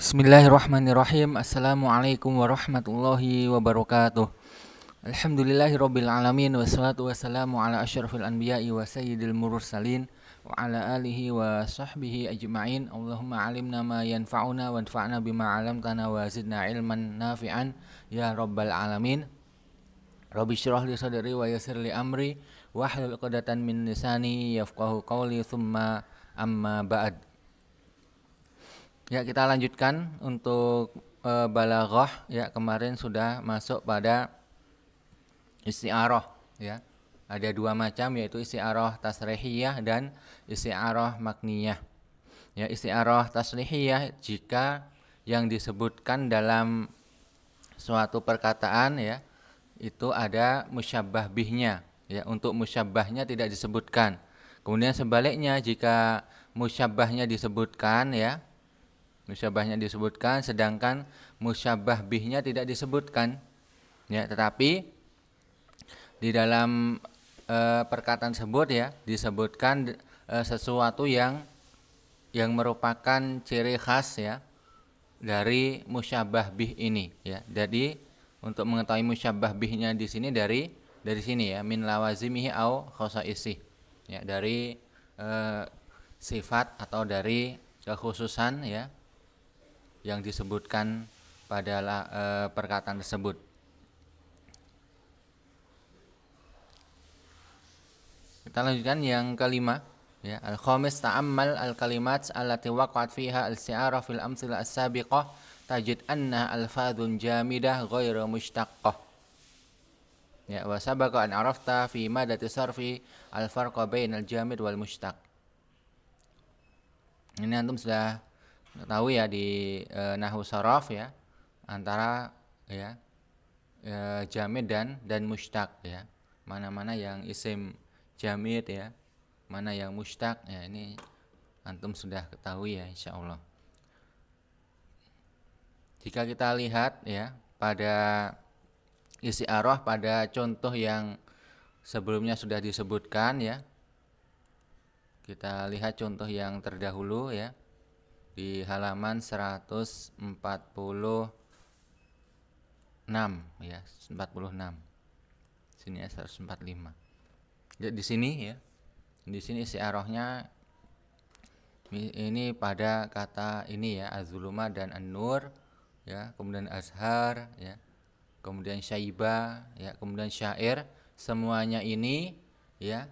Bismillahirrahmanirrahim. Assalamualaikum warahmatullahi wabarakatuh. Alhamdulillahirabbil alamin wassalatu wassalamu ala asyrafil anbiya'i wa sayyidil mursalin wa ala alihi wa sahbihi ajma'in. Allahumma alimna ma yanfa'una wanfa'na bima 'allamtana wa zidna ilman nafi'an ya rabbal alamin. Rabbi syrah li sadri wa yassir li amri wahlul 'uqdatam min lisani yafqahu qawli tsumma amma ba'd. Ya, kita lanjutkan untuk balaghah ya. Kemarin sudah masuk pada isti'arah ya. Ada dua macam, yaitu isti'arah tasrihiyah dan isti'arah makniyah. Ya, isti'arah tasrihiyah jika yang disebutkan dalam suatu perkataan ya itu ada musyabbah bihnya ya. Untuk musyabbahnya tidak disebutkan. Kemudian sebaliknya, jika musyabbahnya disebutkan ya, musyabbahnya disebutkan sedangkan musyabbah bihnya tidak disebutkan ya, tetapi di dalam perkataan tersebut ya disebutkan sesuatu yang merupakan ciri khas ya dari musyabbah bih ini ya. Jadi untuk mengetahui musyabbah bihnya di sini dari sini ya, min lawazimihi au khasaisih ya, dari sifat atau dari kekhususan ya yang disebutkan pada perkataan tersebut. Kita lanjutkan yang kelima ya. Al-khamis, ta'ammal al-kalimat allati waqa'at fiha al-isti'arah fil amthilah as-sabiqah tajid anna alfadhun jamidah ghairu mushtaqqah. Ya, wa sabaqa an arafta fi madati sarfi al-farqa bainal jamid wal mushtaq. Ini antum sudah tahu ya di nahwu sharaf ya, antara ya jamid dan mushtaq ya. Mana-mana yang isim jamid ya, mana yang mushtaq ya, ini antum sudah ketahui ya insyaallah. Jika kita lihat ya pada isti'arah pada contoh yang sebelumnya sudah disebutkan ya. Kita lihat contoh yang terdahulu ya, di halaman 146 ya, 46. Sini ya 145. Ya, di sini ya. Di sini isti'arahnya ini pada kata ini ya, az-zuluma dan an-nur ya, kemudian azhar ya, kemudian syaiba ya, kemudian syair, semuanya ini ya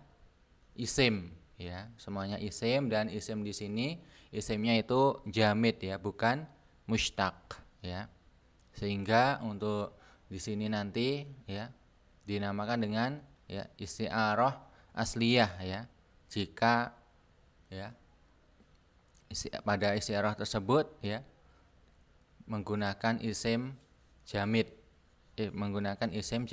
isim ya, semuanya isim, dan isim di sini isimnya itu jamid ya, bukan mushtaq ya. Sehingga untuk di sini nanti ya dinamakan dengan ya isti'arah asliyah ya. Jika ya pada isti'arah tersebut ya menggunakan isim jamid, menggunakan isim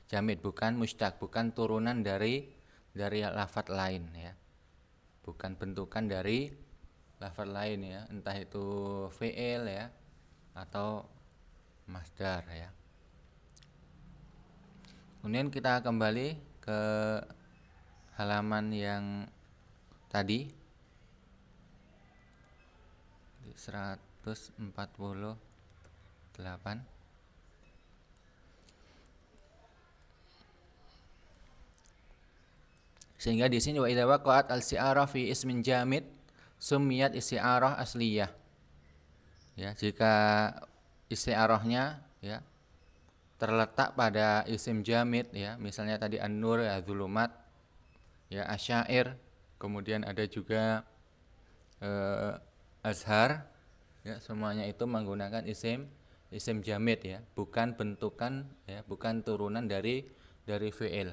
jamid, bukan mushtaq, bukan turunan dari lafaz lain ya, bukan bentukan dari lafaz lain ya, entah itu fi'il ya atau masdar ya. Kemudian kita kembali ke halaman yang tadi di 148. Sehingga di sini wa idza waqa'at al-isti'arah fi ismin jamid sumiyat isti'arah asliyah. Ya, jika isti'arahnya ya terletak pada isim jamid ya, misalnya tadi an-nur ya, zulumat ya, asyair, kemudian ada juga azhar ya, semuanya itu menggunakan isim jamid ya, bukan bentukan ya, bukan turunan dari fi'il.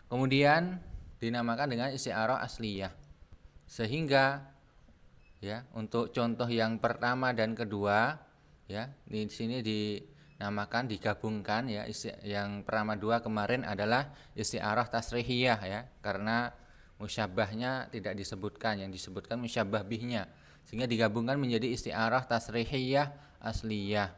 Kemudian dinamakan dengan isti'arah asliyah. Sehingga ya untuk contoh yang pertama dan kedua ya, di sini dinamakan, digabungkan ya. Yang pertama dua kemarin adalah isti'arah tasrihiyah ya, karena musyabbahnya tidak disebutkan, yang disebutkan musyabbah bihnya, sehingga digabungkan menjadi isti'arah tasrihiyah asliyah.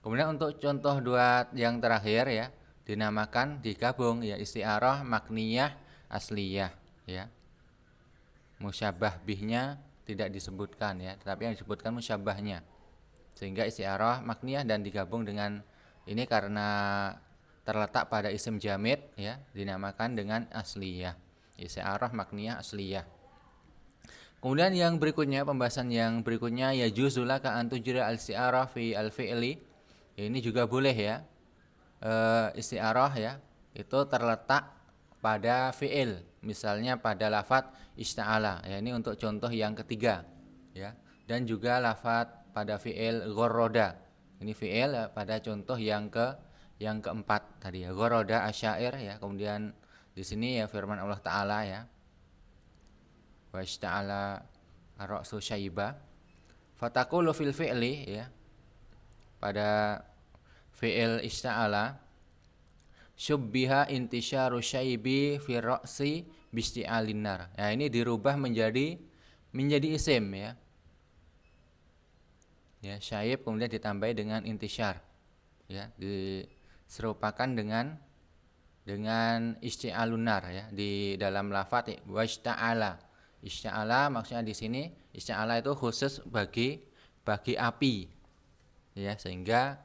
Kemudian untuk contoh dua yang terakhir ya dinamakan, digabung ya, isti'arah makniyah asliyah ya. Musyabbah bihnya tidak disebutkan ya, tetapi yang disebutkan musyabbahnya. Sehingga isti'arah makniyah dan digabung dengan ini karena terletak pada isim jamid ya, dinamakan dengan asliyah. Isti'arah makniyah asliyah. Kemudian yang berikutnya, pembahasan yang berikutnya ya juzulaka an tujra al-isti'arah fi al-fi'li. Ini juga boleh ya. Isti'arah ya, itu terletak pada fi'il, misalnya pada lafadz ista'ala. Ya, ini untuk contoh yang ketiga ya. Dan juga lafadz pada fi'il gharroda. Ini fi'il ya, pada contoh yang keempat tadi ya, gharroda asyair ya. Kemudian di sini ya firman Allah taala ya, wa ista'ala ar-ra'su syaiba. Fataqulu fil fi'li ya, pada fi'il ista'ala syubbiha intisyaru syaibi fi ra'si bisti'alin nar. Ya, ini dirubah menjadi isim ya. Ya, syaib kemudian ditambahi dengan intisyar. Ya, diserupakan dengan isti'alun nar ya di dalam lafadz wasta'ala. Ista'ala maksudnya di sini ista'ala itu khusus bagi api. Ya, sehingga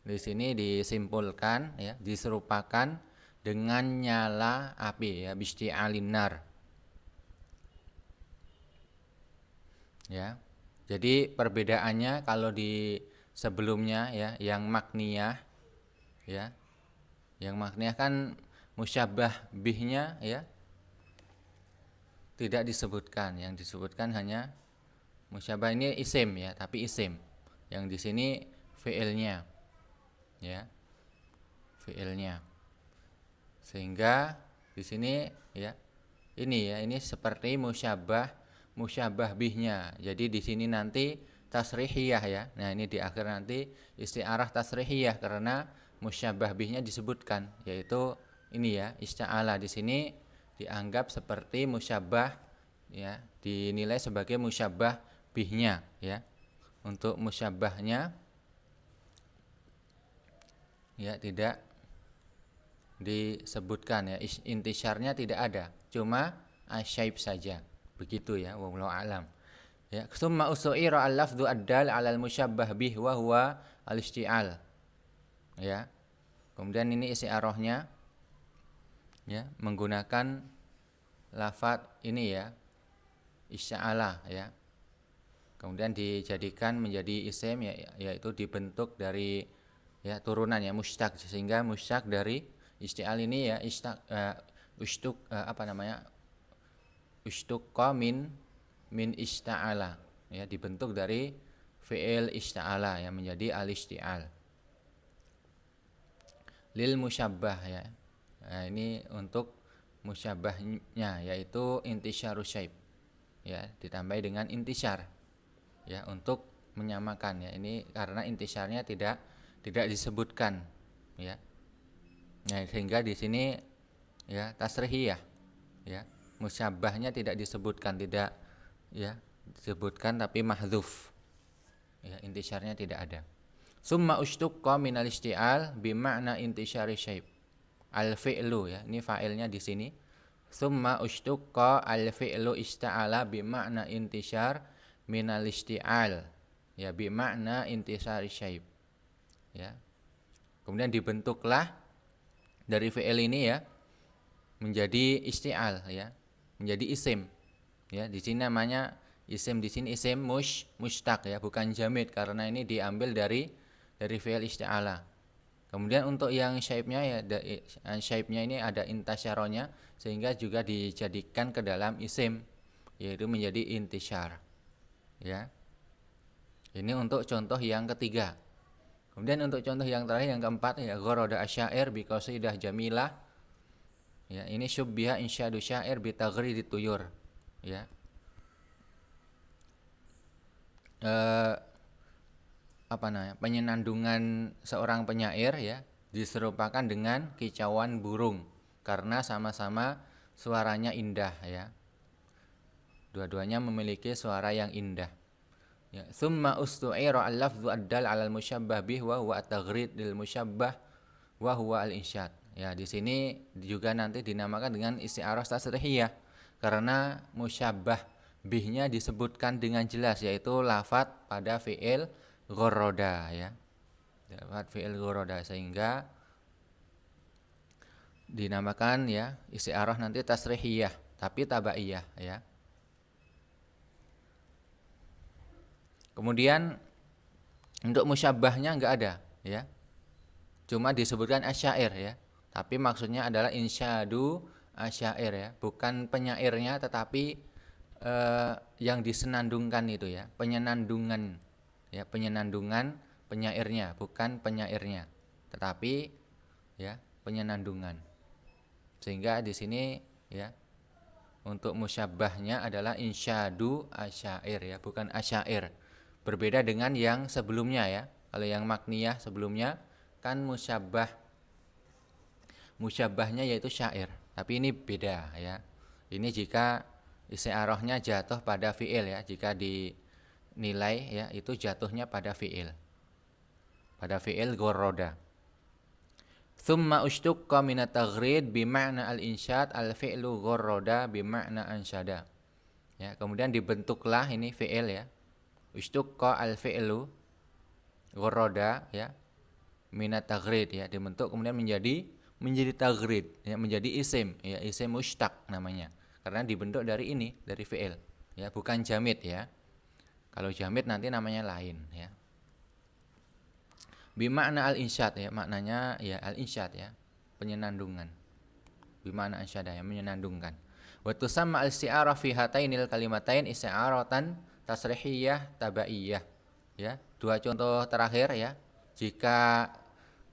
di sini disimpulkan ya, diserupakan dengan nyala api ya, bisti'alin nar. Ya. Jadi perbedaannya kalau di sebelumnya ya, yang makniyah ya. Yang makniyah kan musyabbah bihnya ya tidak disebutkan, yang disebutkan hanya musyabbah ini isim ya, tapi isim. Yang di sini fi'ilnya. Ya. Fi'ilnya. Sehingga di sini ya, ini seperti musyabbah bihnya. Jadi di sini nanti tasrihiyah ya. Nah, ini di akhir nanti isti'arah tasrihiyah karena musyabbah bihnya disebutkan, yaitu ini ya, ista'ala di sini dianggap seperti musyabbah ya, dinilai sebagai musyabbah bihnya ya. Untuk musyabbahnya ya tidak disebutkan ya, intisyarnya tidak ada, cuma asyaib saja. Begitu ya, wallahu alam. Ya, summa usuira al-lafdhu ad-dal 'ala al-musyabbah bih wa huwa al-isti'al. Ya. Kemudian ini isti'arahnya ya, menggunakan lafadz ini ya, isti'ala ya. Kemudian dijadikan menjadi isim ya, yaitu dibentuk dari ya turunan ya mushtaq, sehingga mushtaq dari isti'al ini ya ushtuqa min ista'ala ya, dibentuk dari fi'il ista'ala ya menjadi al-isti'al lil musyabbah ya. Nah, ini untuk musyabbahnya yaitu intisyarus syaib ya, ditambahi dengan intisyar ya untuk menyamakan ya. Ini karena intisyarnya tidak disebutkan ya. Nah, sehingga di sini ya tasrihiyah ya, musyabbahnya tidak disebutkan, tidak ya disebutkan tapi mahdzuf ya, intisyarnya tidak ada. Summa ushtuqqa minal isti'al bima'na intisyari syaib al fi'lu ya, ini fa'ilnya di sini. Summa ushtuqqa al fi'lu ista'ala bima'na intisyar minal isti'al ya, bima'na intisyari syaib ya. Kemudian dibentuklah dari fi'il ini ya menjadi isti'al ya, menjadi isim ya. Di sini namanya isim, di sini isim mushtaq ya, bukan jamid karena ini diambil dari fi'il isti'ala. Kemudian untuk yang syaibnya ya, syaibnya ini ada intasyaronya sehingga juga dijadikan ke dalam isim, yaitu menjadi intisyar ya. Ini untuk contoh yang ketiga. Kemudian untuk contoh yang terakhir yang keempat ya, gharada asyair bi qasidah jamilah. Ya, ini syubbiha insyadu syair bi taghridit tuyur. Ya. Penyenandungan seorang penyair ya diserupakan dengan kicauan burung karena sama-sama suaranya indah ya. Dua-duanya memiliki suara yang indah. Ya, summa ustu'ira al-lafdhu ad-dal 'ala al-musyabbah bih wa huwa at-taghrid lil musyabbah wa huwa al-insyad. Ya, di sini juga nanti dinamakan dengan isti'arah tasrihiyah karena musyabbah bihnya disebutkan dengan jelas, yaitu lafadz pada fi'il ghorroda ya. Lafadz fi'il ghorroda, sehingga dinamakan ya isti'arah nanti tasrihiyah tapi tabaiyah ya. Kemudian untuk musyabbahnya enggak ada ya. Cuma disebutkan asyair ya. Tapi maksudnya adalah insyadu asyair ya, bukan penyairnya tetapi yang disenandungkan itu ya, penyenandungan ya, penyenandungan penyairnya, bukan penyairnya tetapi ya penyenandungan. Sehingga di sini ya untuk musyabbahnya adalah insyadu asyair ya, bukan asyair. Berbeda dengan yang sebelumnya ya. Kalau yang makniyah sebelumnya kan musyabbahnya yaitu syair. Tapi ini beda ya. Ini jika isti'arahnya jatuh pada fi'il ya, jika dinilai ya itu jatuhnya pada fi'il. Pada fi'il ghorroda. Thumma ushtuqqa minat taghrid bima'na al-insyad al-fi'lu ghorroda bima'na ansyada. Ya, kemudian dibentuklah ini fi'il ya. Ushtuqqa al-fi'lu ghorroda ya. Minat taghrid ya, dibentuk kemudian menjadi taghrid ya, menjadi isim ya, isim mushtaq namanya. Karena dibentuk dari ini, dari fi'il ya, bukan jamid ya. Kalau jamid nanti namanya lain ya. Bima'na al-insyad ya, maknanya ya al-insyad ya, penyenandungan. Bima'na ansyada ya, menyenandungkan. Wa tusamma al-isti'arah fi hatainil kalimatain isti'aratan tasrihiyah tabaiyah. Ya, dua contoh terakhir ya. Jika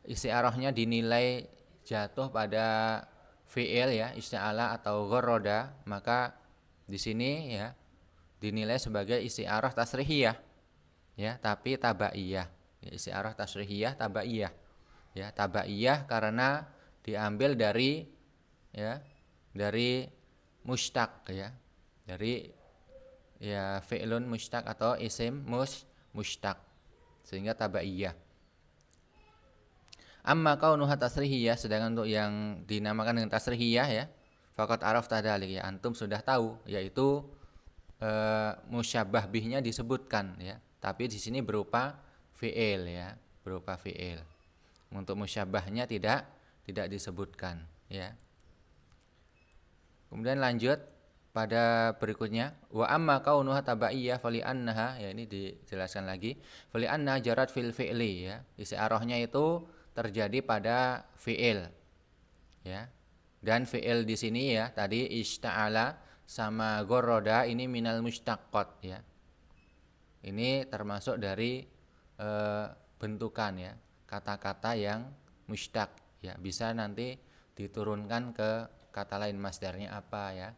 isti'arahnya dinilai jatuh pada fi'il ya, isti'ala atau ghorroda, maka di sini ya dinilai sebagai isti'arah tasrihiyah ya, tapi tabaiyah. Ya, isti'arah tasrihiyah tabaiyah. Ya, tabaiyah karena diambil dari ya, dari mushtaq ya. Dari ya fi'lun mushtaq atau isim mushtaq. Sehingga tabaiyah. Amma kaunuha tasrihiyah, sedangkan untuk yang dinamakan dengan tasrihiyah ya, faqad arafta dzalik ya, antum sudah tahu, yaitu musyabbah bihnya disebutkan ya, tapi di sini berupa fi'il ya, berupa fi'il. Untuk musyabbahnya tidak disebutkan ya. Kemudian lanjut pada berikutnya, wa amma kaunuha tabaiyah fali annaha ya, ini dijelaskan lagi, fali anna jarat fil fi'li ya, isti'arahnya itu terjadi pada fi'il ya. Dan fi'il di sini ya tadi ista'ala sama ghorroda ini minal mushtaqqat ya. Ini termasuk dari bentukan ya, kata-kata yang mushtaq ya, bisa nanti diturunkan ke kata lain, masdarnya apa ya,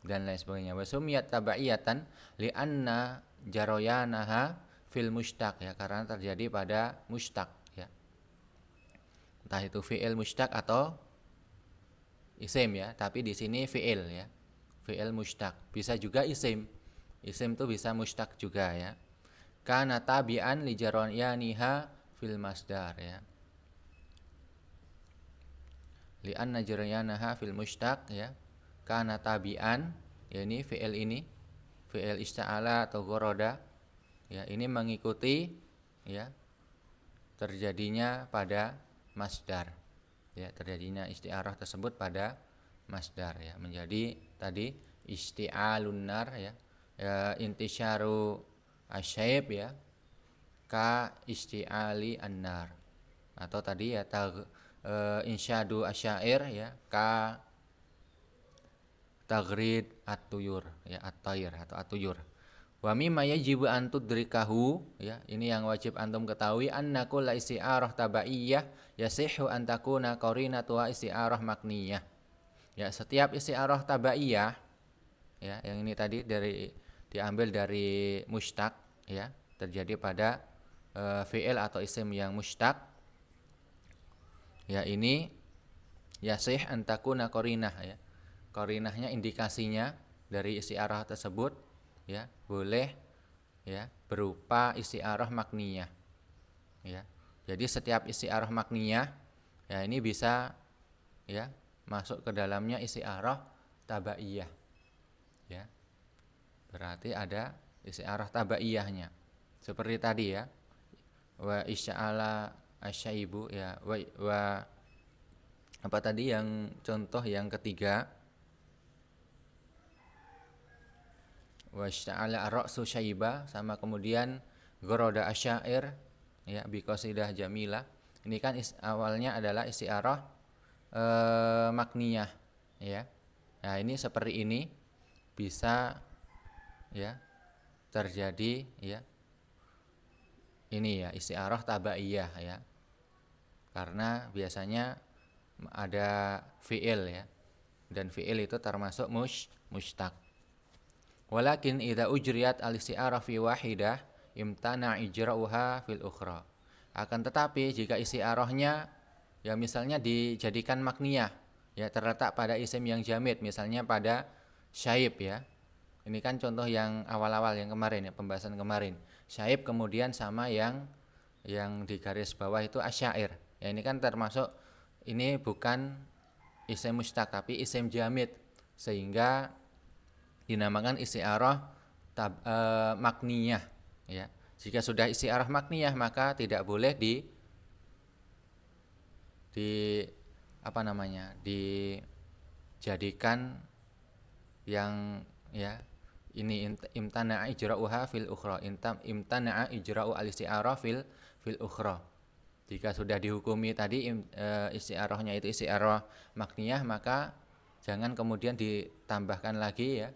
dan lain sebagainya. Wa sumiyat tabaiyatan li'anna jaroyanaha fil mushtaq ya, karena terjadi pada mushtaq ya. Entah itu fi'il mushtaq atau isim ya, tapi di sini fi'il ya. Fi'il mushtaq. Bisa juga isim. Isim itu bisa mushtaq juga ya. Kana tabi'an li jaroyaniha fil masdar ya. Li anna jaroyanaha fil mushtaq ya. Kana tabi'an ya, ini fi'il ini. Fi'il ista'ala atau ghoroda ya, ini mengikuti ya terjadinya pada masdar ya, terjadinya isti'arah tersebut pada masdar ya, menjadi tadi isti'alun nar ya, intisyaru asyaib ya, ka isti'ali annar, atau tadi ya insyadu asyair ya, ka taghrid at-tuyur ya, at-tayr atau at-tuyur. Wa mimma yajibu an tudrikahu ya, ini yang wajib antum ketahui, anna kulla isti'arah tabaiyah yasihu an takuna qarinatu isti'arah makniyah. Ya, setiap isti'arah tabaiyah ya, yang ini tadi diambil dari mushtaq ya, terjadi pada fi'il atau isim yang mushtaq ya, ini yasih an takuna qarinah ya. Qarinahnya, indikasinya dari isti'arah tersebut ya, boleh ya berupa isti'arah makniyah ya. Jadi setiap isti'arah makniyah ya ini bisa ya masuk ke dalamnya isti'arah tabaiyah ya. berarti ada isti'arah tabaiyahnya. Seperti tadi ya. Wa isya'ala asyaibu ya wa apa tadi yang contoh yang ketiga, wa isya'ala ar-ra'su syaiba, sama kemudian goroda asyair ya biqasidah jamilah. Ini kan awalnya adalah isti'arah makniyah ya. Nah, ini seperti ini bisa ya terjadi ya. Ini ya isti'arah tabaiyah ya. Karena biasanya ada fi'il ya. Dan fi'il itu termasuk mushtaq. Walakin idza ujriyat al-isti'arah fi wahidah imtana ijra'uha fil ukhra. Akan tetapi jika isti'arahnya ya misalnya dijadikan makniyah ya, terletak pada isim yang jamid, misalnya pada syaib ya. Ini kan contoh yang awal-awal yang kemarin ya, pembahasan kemarin. Syaib kemudian sama yang di garis bawah itu asyair. Ya ini kan termasuk, ini bukan isim mushtaq tapi isim jamid, sehingga dinamakan isti'arah makniyah ya. Jika sudah isti'arah makniyah maka tidak boleh di apa namanya? Dijadikan yang ya ini imtana'a ijra'uha fil ukhra, imtana'a ijra'u al-isti'arah fil ukhra. Jika sudah dihukumi tadi isti'arahnya itu isti'arah makniyah, maka jangan kemudian ditambahkan lagi ya,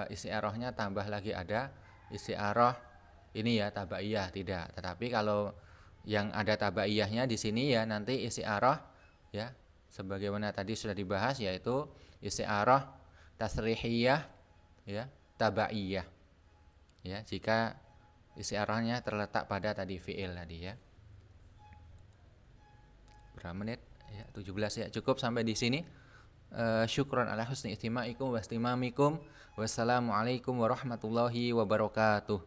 isti'arahnya tambah lagi ada isti'arah ini ya tabaiyah, tidak. Tetapi kalau yang ada tabaiyahnya di sini ya nanti isti'arah ya sebagaimana tadi sudah dibahas, yaitu isti'arah tasrihiyah ya tabaiyah ya, jika isti'arahnya terletak pada tadi fi'il tadi ya. Berapa menit? Ya, 17 ya. Cukup sampai di sini. Syukran ala husni istimaikum wa istimamikum. Wassalamualaikum warahmatullahi wabarakatuh.